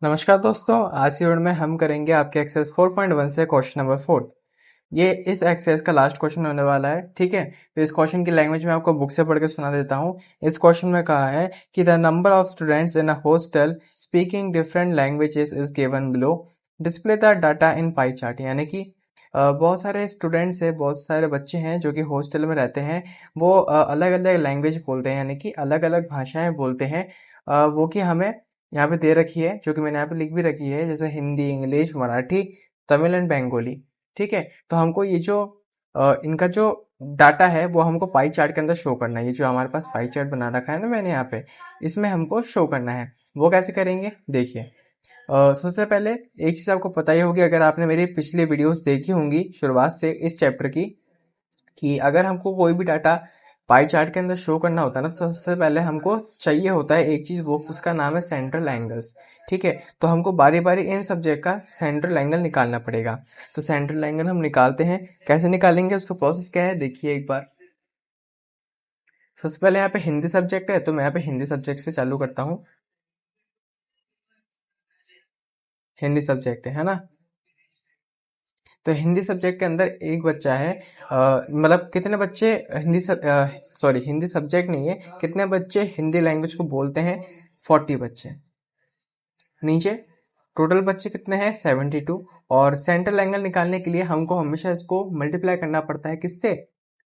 नमस्कार दोस्तों, आज की वीडियो में हम करेंगे आपके एक्सरसाइज 4.1 से क्वेश्चन नंबर 4। ये इस एक्सरसाइज का लास्ट क्वेश्चन होने वाला है। ठीक है, तो इस क्वेश्चन की लैंग्वेज में आपको बुक से पढ़ के सुना देता हूँ। इस क्वेश्चन में कहा है कि the number of students in a hostel speaking different languages is given below, display the data in pie chart. यानी कि बहुत सारे स्टूडेंट्स है, बहुत सारे बच्चे हैं जो कि हॉस्टल में रहते हैं। वो अलग अलग लैंग्वेज बोलते हैं, यानी कि अलग अलग भाषाएं बोलते हैं। वो कि हमें यहाँ पे दे रखी है, जो कि मैंने यहाँ पे लिख भी रखी है, जैसे हिंदी, इंग्लिश, मराठी, तमिल एंड बंगाली। ठीक है, तो हमको ये जो इनका जो डाटा है वो हमको पाई चार्ट के अंदर शो करना है। ये जो हमारे पास पाई चार्ट बना रखा है ना मैंने यहाँ पे, इसमें हमको शो करना है। वो कैसे करेंगे देखिए। सबसे पहले एक चीज आपको पता ही होगी, अगर आपने मेरी पिछली वीडियोस देखी होंगी शुरुआत से इस चैप्टर की, कि अगर हमको कोई भी डाटा पाई चार्ट के अंदर शो करना होता है ना, तो सबसे पहले हमको चाहिए होता है एक चीज, वो उसका नाम है सेंट्रल एंगल्स। ठीक है, तो हमको बारी बारी इन सब्जेक्ट का सेंट्रल एंगल निकालना पड़ेगा। तो सेंट्रल एंगल हम निकालते हैं, कैसे निकालेंगे उसका प्रोसेस क्या है देखिए एक बार। सबसे पहले यहाँ पे हिंदी सब्जेक्ट है, तो मैं यहाँ पे हिंदी सब्जेक्ट से चालू करता हूँ। हिंदी सब्जेक्ट है ना, तो हिंदी सब्जेक्ट के अंदर एक बच्चा है। मतलब कितने बच्चे हिंदी सब्जेक्ट नहीं है, कितने बच्चे हिंदी लैंग्वेज को बोलते हैं? 40 बच्चे। नीचे टोटल बच्चे कितने हैं? 72। और सेंट्रल एंगल निकालने के लिए हमको हमेशा इसको मल्टीप्लाई करना पड़ता है, किससे?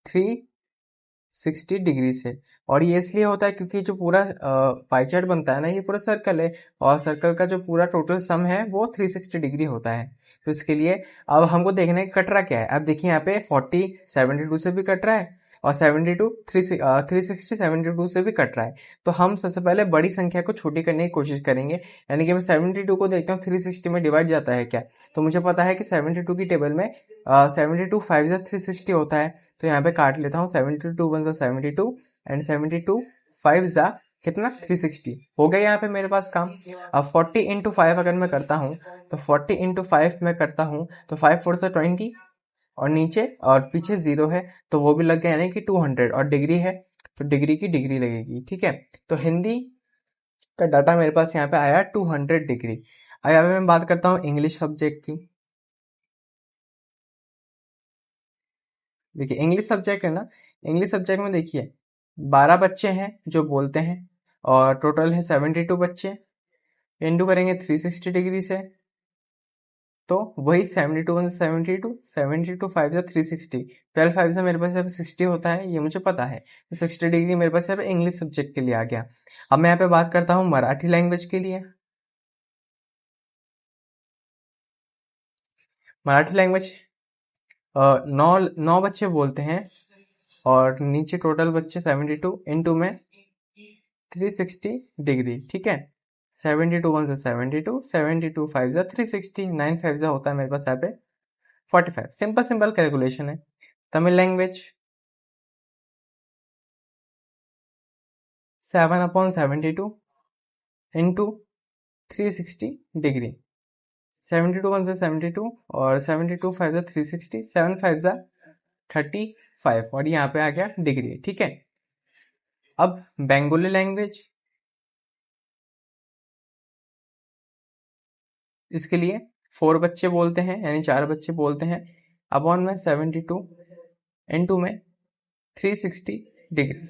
360 डिग्री से। और ये इसलिए होता है क्योंकि जो पूरा पाई चार्ट बनता है ना, ये पूरा सर्कल है, और सर्कल का जो पूरा टोटल सम है वो 360 डिग्री होता है। तो इसके लिए अब हमको देखना है कि कट रहा क्या है। अब देखिए यहाँ पे 40 72 से भी कट रहा है, और 72 360 72 से भी कट रहा है। तो हम सबसे पहले बड़ी संख्या को छोटी करने की कोशिश करेंगे। यानी कि मैं 72 को देखता हूँ 360 में डिवाइड जाता है क्या, तो मुझे पता है कि 72 की टेबल में 72 5 360 होता है। तो यहाँ पे काट लेता हूँ, 72 1 72 एंड 72 5 जा कितना? 360 हो गया यहाँ पे मेरे पास काम। अब 40 इंटू 5 अगर मैं करता हूँ, तो 40 इंटू 5 मैं करता हूँ तो 5 4 से 20, और नीचे और पीछे 0 है तो वो भी लग गया, यानी कि 200। और डिग्री है तो डिग्री की डिग्री लगेगी। ठीक है, तो हिंदी का डाटा मेरे पास यहाँ पे आया 200 डिग्री। अब यहाँ पे मैं बात करता हूँ इंग्लिश सब्जेक्ट की। देखिए इंग्लिश सब्जेक्ट है ना, इंग्लिश सब्जेक्ट में देखिए 12 बच्चे हैं जो बोलते हैं, और टोटल है 72 बच्चे। इंटू करेंगे 360 डिग्री से, तो वही 72 1 72 72 5 से 360, 12 5 से मेरे पास यहाँ पे 60 होता है, ये मुझे पता है। तो 60 डिग्री मेरे पास यहाँ पे इंग्लिश सब्जेक्ट के लिए आ गया। अब मैं यहाँ पे बात करता हूँ मराठी लैंग्वेज के लिए। मराठी लैंग्वेज नौ नौ बच्चे बोलते हैं, और नीचे टोटल बच्चे 72 इंटू में 360 डिग्री। ठीक है, 72 1 से 72 72 5 से 360 9 5 से होता है मेरे पास यहाँ पे 45। सिंपल सिंपल कैलकुलेशन है। Tamil language 7/72 into 360 degree. 72 1 से 72, और 72 5 से 360, 7 5 से 35, और यहाँ पे आ गया डिग्री। ठीक है, अब बंगाली लैंग्वेज, इसके लिए 4 बच्चे बोलते हैं, यानी 4 बच्चे बोलते हैं, अपॉन में 72 इंटू में 360 डिग्री।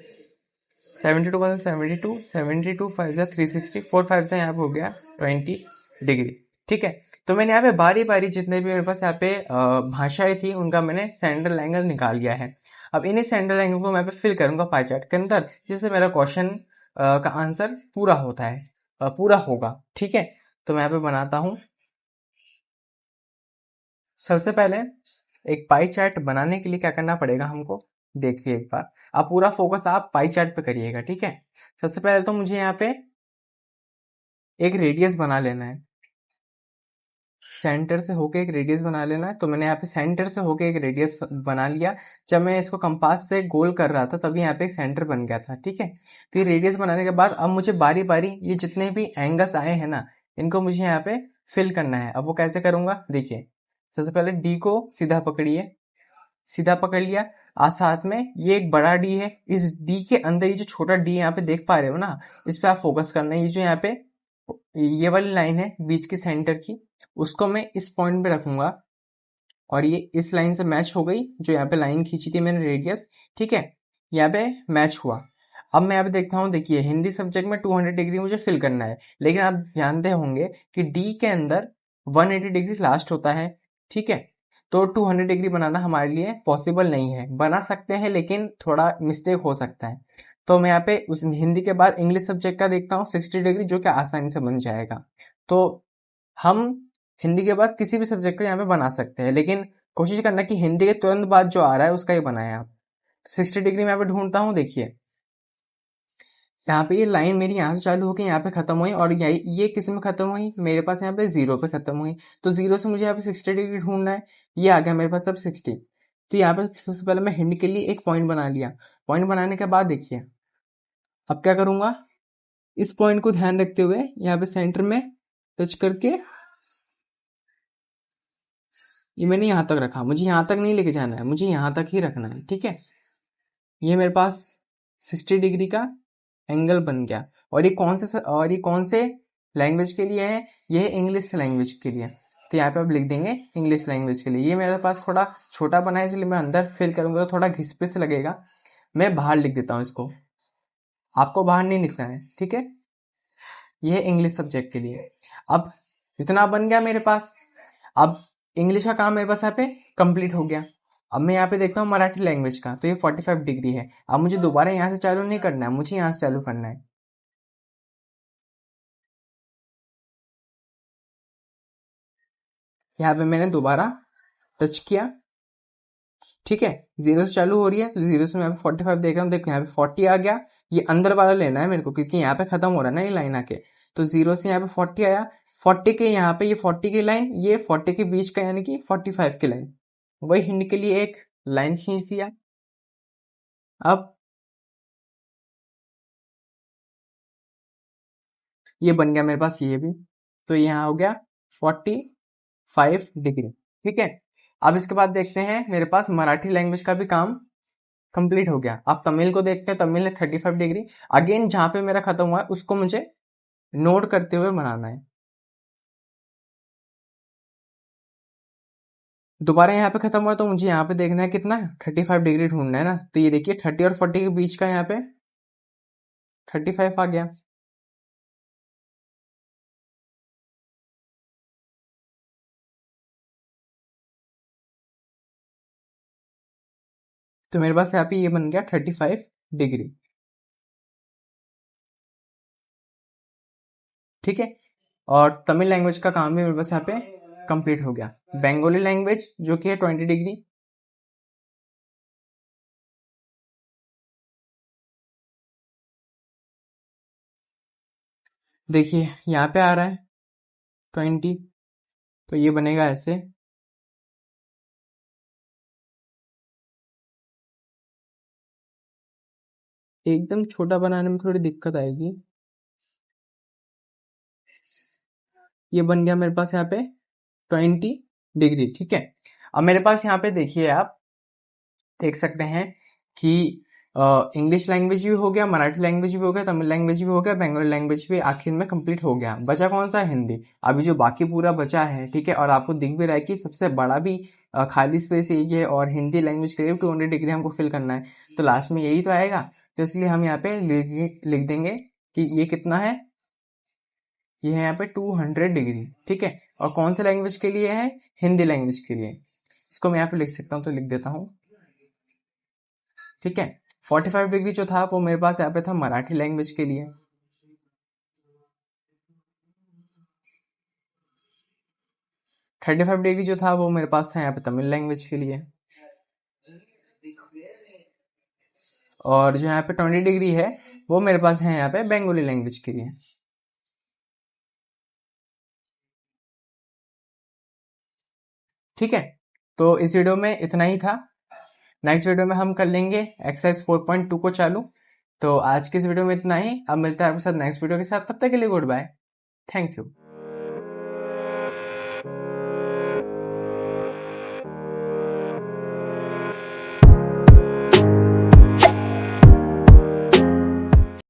72 1 72 72 5 से 360, 4 5 से यहाँ पे हो गया 20 डिग्री। ठीक है, तो मैंने यहाँ पे बारी बारी जितने भी मेरे पास यहाँ पे भाषाएं थी उनका मैंने सेंट्रल एंगल निकाल लिया है। अब इन्हीं सेंट्रल एंगल को मैं पे फिल करूंगा पाई चार्ट के अंदर, जिससे मेरा क्वेश्चन का आंसर पूरा होता है, पूरा होगा। ठीक है, तो मैं यहाँ पे बनाता हूँ। सबसे पहले एक पाई चार्ट बनाने के लिए क्या करना पड़ेगा हमको, देखिए एक बार। आप पूरा फोकस आप पाई चार्ट पे करिएगा। ठीक है, सबसे पहले तो मुझे यहाँ पे एक रेडियस बना लेना है, सेंटर से होके एक रेडियस बना लेना है। तो मैंने यहाँ पे सेंटर से होके एक रेडियस बना लिया। जब मैं इसको कंपास से गोल कर रहा था तभी यहाँ पे एक सेंटर बन गया था। ठीक है, तो ये रेडियस बनाने के बाद अब मुझे बारी बारी ये जितने भी एंगल्स आए हैं ना, इनको मुझे यहाँ पे फिल करना है। अब वो कैसे करूंगा देखिए। सबसे पहले डी को सीधा पकड़िए, सीधा पकड़ लिया। आज साथ में ये एक बड़ा डी है, इस डी के अंदर ये जो छोटा डी यहाँ पे देख पा रहे हो ना, इस पे आप फोकस करना है। ये जो यहाँ पे ये वाली लाइन है बीच की सेंटर की, उसको मैं इस पॉइंट पे रखूंगा और ये इस लाइन से मैच हो गई, जो यहाँ पे लाइन खींची थी मैंने रेडियस, ठीक है, यहाँ पे मैच हुआ। अब मैं यहाँ पे देखता हूँ, देखिए हिंदी सब्जेक्ट में 200 डिग्री मुझे फिल करना है, लेकिन आप जानते होंगे कि डी के अंदर 180 डिग्री लास्ट होता है, ठीक है। तो 200 डिग्री बनाना हमारे लिए पॉसिबल नहीं है, बना सकते हैं लेकिन थोड़ा मिस्टेक हो सकता है। तो मैं यहाँ पे उस हिंदी के बाद इंग्लिश सब्जेक्ट का देखता हूँ 60 डिग्री, जो कि आसानी से बन जाएगा। तो हम हिंदी के बाद किसी भी सब्जेक्ट का यहाँ पे बना सकते हैं, लेकिन कोशिश करना कि हिंदी के तुरंत बाद जो आ रहा है उसका ही बनाए आप। 60 डिग्री में यहाँ पे ढूंढता हूँ, देखिए यहाँ पे ये लाइन मेरी यहाँ से चालू होकर यहाँ पे खत्म हुई, और ये किस में खत्म हुई, मेरे पास यहाँ पे 0 पे खत्म हुई। तो 0 से मुझे यहाँ पे 60 डिग्री ढूंढना है, ये आ गया मेरे पास अब 60। तो यहाँ पे सबसे पहले मैं हिंदी के लिए एक पॉइंट बना लिया। पॉइंट बनाने के बाद देखिए अब क्या करूंगा, इस पॉइंट को ध्यान रखते हुए यहाँ पे सेंटर में टच करके ये मैंने यहाँ तक रखा, मुझे यहाँ तक नहीं लेके जाना है, मुझे यहाँ तक ही रखना है, ठीक है। ये मेरे पास 60 डिग्री का एंगल बन गया। और ये कौन से लैंग्वेज के लिए है, ये है इंग्लिश लैंग्वेज के लिए। तो यहाँ पे आप लिख देंगे इंग्लिश लैंग्वेज के लिए। ये मेरे पास थोड़ा छोटा बना है, इसलिए मैं अंदर फिल करूंगा तो थोड़ा घिसपिस लगेगा, मैं बाहर लिख देता हूँ इसको, आपको बाहर नहीं लिखना है, ठीक है। ये है इंग्लिश सब्जेक्ट के लिए। अब इतना बन गया मेरे पास। अब इंग्लिश का काम मेरे पास यहाँ पे कंप्लीट हो गया। अब मैं यहाँ पे देखता हूँ मराठी लैंग्वेज का, तो ये 45 डिग्री है। अब मुझे दोबारा यहाँ से चालू नहीं करना है, मुझे यहाँ से चालू करना है। यहाँ पे मैंने दोबारा टच किया, ठीक है, 0 से चालू हो रही है, तो 0 से मैं 45 देख रहा हूँ, देखो यहाँ पे 40 आ गया। ये अंदर वाला लेना है मेरे को, क्योंकि यहाँ पे खत्म हो रहा है ना ये लाइन आके। तो 0 से यहाँ पे 40 आया, 40 के यहाँ पे ये 40 की लाइन, ये 40 के बीच का यानी कि 45 की लाइन, वही हिंदी के लिए एक लाइन खींच दिया। अब ये बन गया मेरे पास ये भी, तो यहाँ हो गया 45 डिग्री, ठीक है। अब इसके बाद देखते हैं, मेरे पास मराठी लैंग्वेज का भी काम कंप्लीट हो गया। अब तमिल को देखते हैं, तमिल है 35 डिग्री। अगेन जहां पे मेरा खत्म हुआ है उसको मुझे नोट करते हुए बनाना है। दोबारा यहाँ पे खत्म हुआ तो मुझे यहाँ पे देखना है कितना, 35 डिग्री ढूंढना है ना। तो ये देखिए 30 और 40 के बीच का यहाँ पे 35 आ गया। तो मेरे पास यहाँ पे ये बन गया 35 डिग्री, ठीक है। और तमिल लैंग्वेज का काम भी मेरे पास यहाँ पे कंप्लीट हो गया। बंगाली लैंग्वेज जो कि है 20 डिग्री, देखिए यहाँ पे आ रहा है 20, तो ये बनेगा ऐसे। एकदम छोटा बनाने में थोड़ी दिक्कत आएगी। ये बन गया मेरे पास यहाँ पे 20 डिग्री, ठीक है। अब मेरे पास यहाँ पे देखिए, आप देख सकते हैं कि इंग्लिश लैंग्वेज भी हो गया, मराठी लैंग्वेज भी हो गया, तमिल लैंग्वेज भी हो गया, बंगाली लैंग्वेज भी आखिर में कंप्लीट हो गया। बचा कौन सा, हिंदी। अभी जो बाकी पूरा बचा है, ठीक है, और आपको दिख भी रहा है कि सबसे बड़ा भी खाली स्पेस यही है, और हिंदी लैंग्वेज के लिए 200 डिग्री हमको फिल करना है, तो लास्ट में यही तो आएगा। तो इसलिए हम यहाँ पे लिख देंगे कि ये कितना है, ये है यहाँ पे 200 डिग्री, ठीक है। और कौन से लैंग्वेज के लिए है, हिंदी लैंग्वेज के लिए। इसको मैं यहाँ पे लिख सकता हूँ, तो लिख देता हूँ, ठीक है। 45 डिग्री जो था वो मेरे पास यहाँ पे था मराठी लैंग्वेज के लिए, 35 डिग्री जो था वो मेरे पास था यहाँ पे तमिल लैंग्वेज के लिए, और जो यहाँ पे 20 डिग्री है वो मेरे पास है यहाँ पे बंगाली लैंग्वेज के लिए, ठीक है। तो इस वीडियो में इतना ही था। नेक्स्ट वीडियो में हम कर लेंगे एक्सरसाइज 4.2 को चालू। तो आज की इस वीडियो में इतना ही, अब मिलता है आपके साथ नेक्स्ट वीडियो के साथ, तब तक के लिए गुड बाय, थैंक यू।